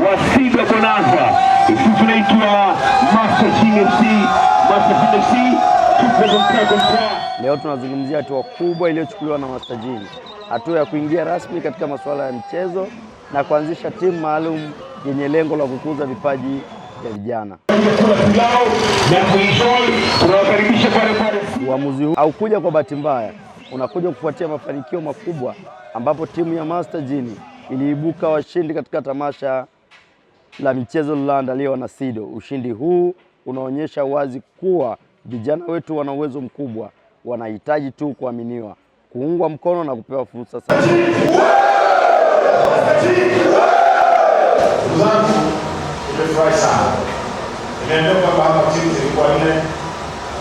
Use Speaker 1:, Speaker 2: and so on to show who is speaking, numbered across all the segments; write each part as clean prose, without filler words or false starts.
Speaker 1: wa Sido Bonanza. Sisi tunaitwa Master Gym FC, Master Gym FC.
Speaker 2: Leo tunazungumzia hatua kubwa iliyochukuliwa na Master Gym, hatua ya kuingia rasmi katika masuala ya michezo na kuanzisha timu maalum yenye lengo la kukuza vipaji vya vijana. Uamuzi huu haukuja kwa bahati mbaya, unakuja kufuatia mafanikio makubwa ambapo timu ya Master Gym iliibuka washindi katika tamasha la michezo lililoandaliwa na Sido. Ushindi huu unaonyesha wazi kuwa vijana wetu wana uwezo mkubwa, wanahitaji tu kuaminiwa, kuungwa mkono na kupewa fursa sawa.
Speaker 3: Nimefurahi sana. Nimeambiwa kwamba hapa timu zilikuwa 4,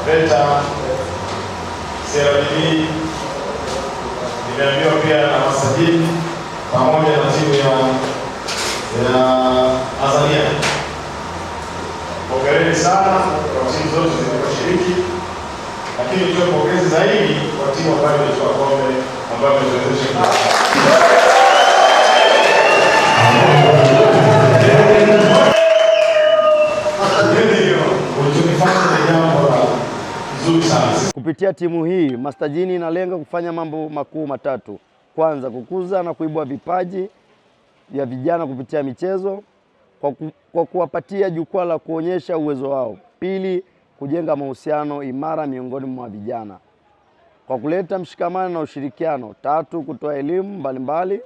Speaker 3: VETA, CRDB, nimeambiwa pia na Master Gym pamoja na timu ya Azania. Hongereni sana kwa timu zote zilizoshiriki, lakini tuwe pongezi zaidi kwa timu ambayo imechukua kombe ambayo imetuwezesha.
Speaker 2: Kupitia timu hii, Master Gym inalenga kufanya mambo makuu matatu. Kwanza, kukuza na kuibua vipaji vya vijana kupitia michezo kwa kuwapatia jukwaa la kuonyesha uwezo wao. Pili, kujenga mahusiano imara miongoni mwa vijana kwa kuleta mshikamano na ushirikiano. Tatu, kutoa elimu mbalimbali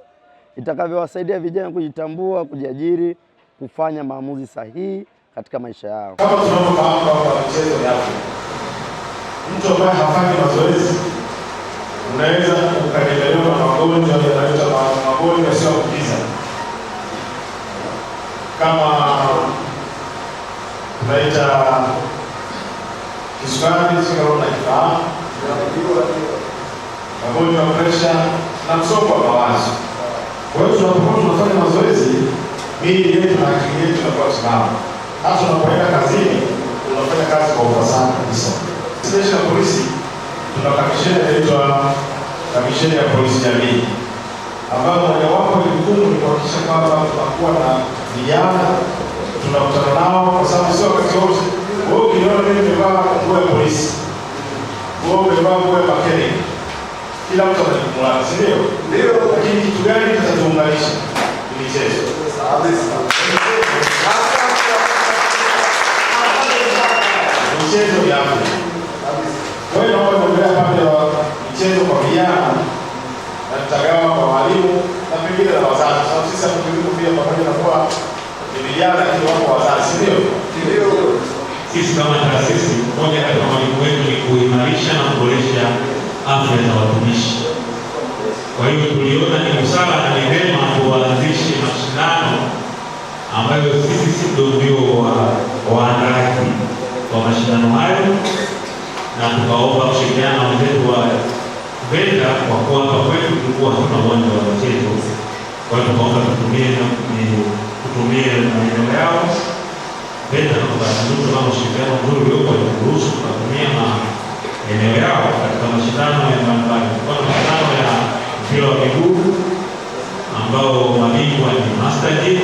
Speaker 2: itakavyowasaidia vijana kujitambua, kujiajiri, kufanya maamuzi sahihi katika maisha yao.
Speaker 3: Kama tunavyofahamu kwamba michezo ni afya, mtu ambaye hafanyi mazoezi unaweza ukakabiliwa na magonjwa yanayoitwa magonjwa yasiyoambukiza kama tunaita kisukari, unakifahamu, magonjwa ya presha na msongo wa mawazo. Kwa hiyo tunapokuwa tunafanya mazoezi, miili yetu na akili yetu inakuwa timamu. Hata tunapoenda kazini, tunafanya kazi kwa ufasaha kabisa. Jeshi la polisi tuna kamisheni inaitwa kamisheni ya polisi jamii, ambayo mojawapo ya jukumu ni kuhakikisha kwamba tunakuwa na vijana tunakutana nao, kwa sababu sio wakati wote wewe ukiona mimi nimevaa nguo ya polisi, wewe umevaa nguo ya mechanic, kila mtu ana jukumu lake, si ndio? Ndio. Lakini kitu gani kitatuunganisha? Michezo. Michezo ya afya. Kwa hiyo naomba kuendelea pande wa michezo kwa vijana na tutagawa kwa walimu na pengine na wazazi. Sababu sisi hatukuliko pia pamoja na kuwa ni vijana lakini wako wazazi, ndio? Ndio.
Speaker 4: Sisi kama taasisi, moja kati ya majukumu yetu ni kuimarisha na kuboresha afya za watumishi. Kwa hiyo tuliona ni busara na ni vyema kuanzisha mashindano ambayo sisi ndio waandaaji wa mashindano hayo, na tukaomba kushirikiana na wenzetu wa VETA kwa kuwa hapa kwetu tulikuwa hatuna uwanja wa michezo. Kwa hiyo tukaomba tutumie maeneo yao. VETA na kubasanuza kama ushirikiano mzuri uliopo ni kuruhusu kutumia maeneo yao katika mashindano ya mbalimbali. Kwa mashindano ya mpira wa miguu ambao mabingwa ni Master Gym,